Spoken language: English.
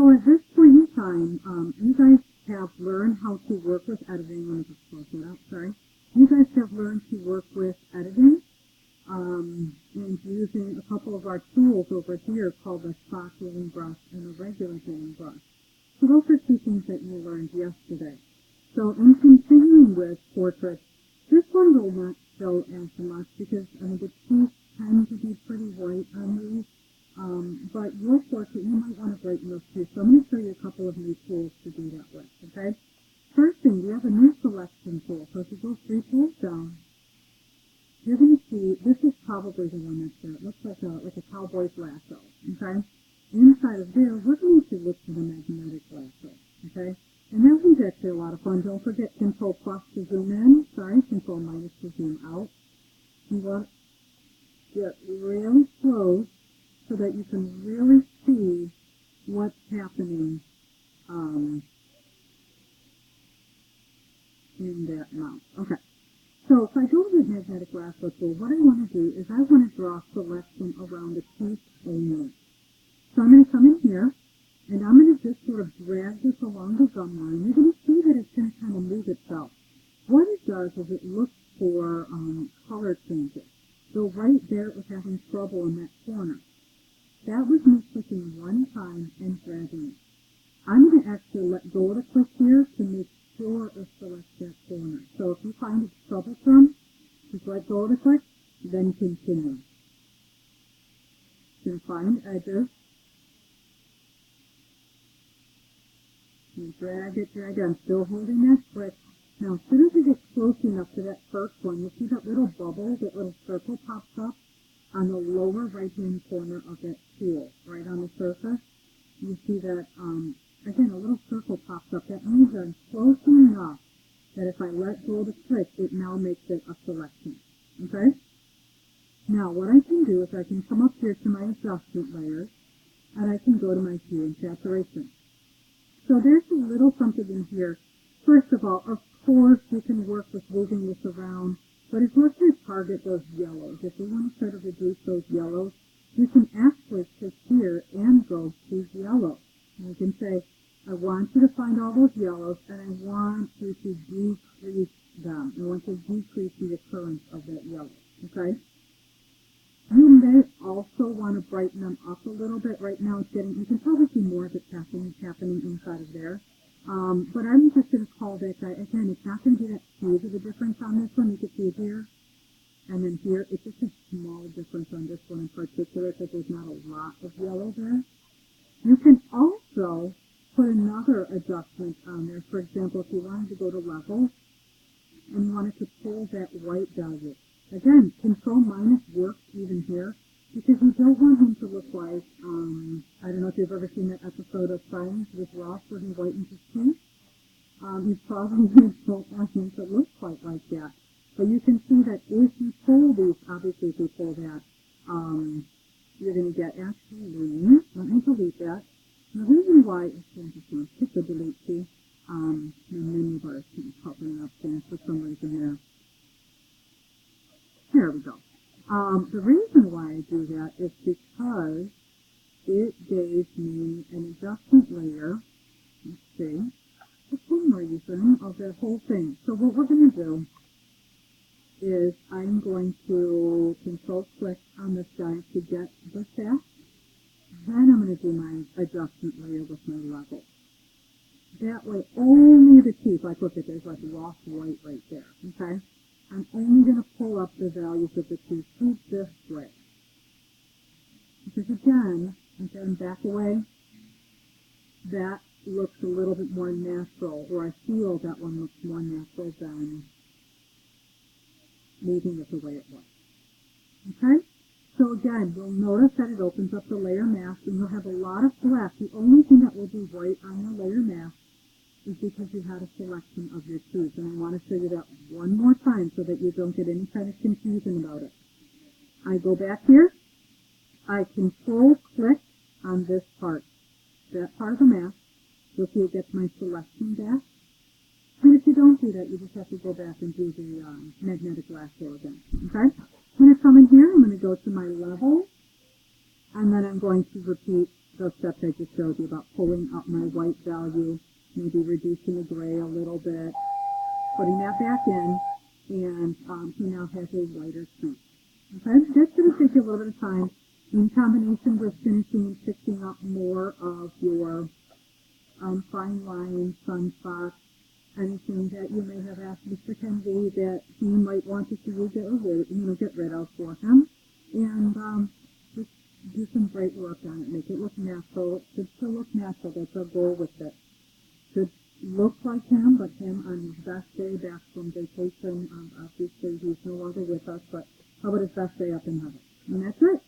So at this point in time, you guys have learned how to work with editing. Let me just close that out, sorry. You guys have learned to work with editing and using a couple of our tools over here called the spot healing brush and the regular healing brush. So those are two things that you learned yesterday. So in continuing with portraits, this one will not show as much because the teeth tend to be pretty white on these. But your portrait, you might want to brighten those too. So I'm going to show you a couple of new tools to do that with, okay? First thing, we have a new selection tool. So if you go 3 tools down, you're going to see, this is probably the one that's there. It looks like a cowboy's lasso, okay? Inside of there, we're going to look for the magnetic lasso, okay? And that one's actually a lot of fun. Don't forget Control plus to zoom in. Sorry, Control minus to zoom out. You want to get really close so that you can really see what's happening in that mouth. Okay. So if I go to the magnetic lasso tool, what I want to do is I want to draw a selection around the teeth only. So I'm going to come in here, and I'm going to just sort of drag this along the gum line. You're going to see that it's going to kind of move itself. What it does is it looks for color changes. So right there it was having trouble in that corner. That was me clicking one time and dragging it. I'm going to actually let go of the click here to make sure it selects that corner. So if you find it's troublesome, just let go of the click, then continue. You can find edges. You drag it. I'm still holding that click. Now, as soon as you get close enough to that first one, you see that little bubble, that little circle pops up on the lower right-hand corner of that tool, right on the surface. You see that, again, a little circle pops up. That means I'm close enough that if I let go of the click, it now makes it a selection. Okay? Now, what I can do is I can come up here to my adjustment layers, and I can go to my hue and saturation. So there's a little something in here. First of all, of course, you can work with moving this around, but if we're going to target those yellows, if we want to try to reduce those yellows, you can actually click here and go to yellow. And you can say, I want you to find all those yellows, and I want you to decrease them. I want to decrease the occurrence of that yellow. Okay? You may also want to brighten them up a little bit. Right now it's getting, you can probably see more of it happening inside of there. But I'm just going to call that guy, again, it's not going to be that huge of a difference on this one. You can see it here. And then here, it's just a small difference on this one in particular because there's not a lot of yellow there. You can also put another adjustment on there. For example, if you wanted to go to level and you wanted to pull that white value. Again, Control minus works even here because you don't want him to look like, I don't know if you've ever seen that episode of Friends with Ross where he whitens his teeth. You probably don't want him to look quite like that. But you can see that if you pull these, obviously if you pull that, you're going to get actually, let me delete that. The reason why, I'm just going to hit the delete key, the menu bar is popping up there for some reason there. There we go. The reason why I do that is because it gave me an adjustment layer, let's see, for some reason of that whole thing. So what we're going to do is I'm going to control click on this guy to get the shaft. Then I'm going to do my adjustment layer with my level. That way only the teeth, like look at there's like lost white right there, okay? I'm only going to pull up the values of the teeth through this way. Because again, okay, and back away, that looks a little bit more natural, or I feel that one looks more natural than leaving it the way it was. Okay? So again, you'll notice that it opens up the layer mask, and you'll have a lot of black. The only thing that will be white on your layer mask is because you had a selection of your teeth. And I want to show you that one more time so that you don't get any kind of confusion about it. I go back here. I control click on this part. That part of the mask. You'll see it gets my selection back. And if you don't do that, you just have to go back and do the magnetic lasso again. Okay? I'm going to come in here. I'm going to go to my level. And then I'm going to repeat the steps I just showed you about pulling up my white value, maybe reducing the gray a little bit, putting that back in, and he now has a whiter sheet. Okay, that's going to take you a little bit of time in combination with finishing, fixing up more of your fine lines, sunspots, anything that you may have asked Mr. Kennedy that he might want to see you get rid of for him, and just do some great work on it. Make it look natural. It should still look natural. That's our goal with it. Should look like him, but him on his best day back from vacation. Obviously, he's no longer with us, but how about his best day up in heaven? And that's it.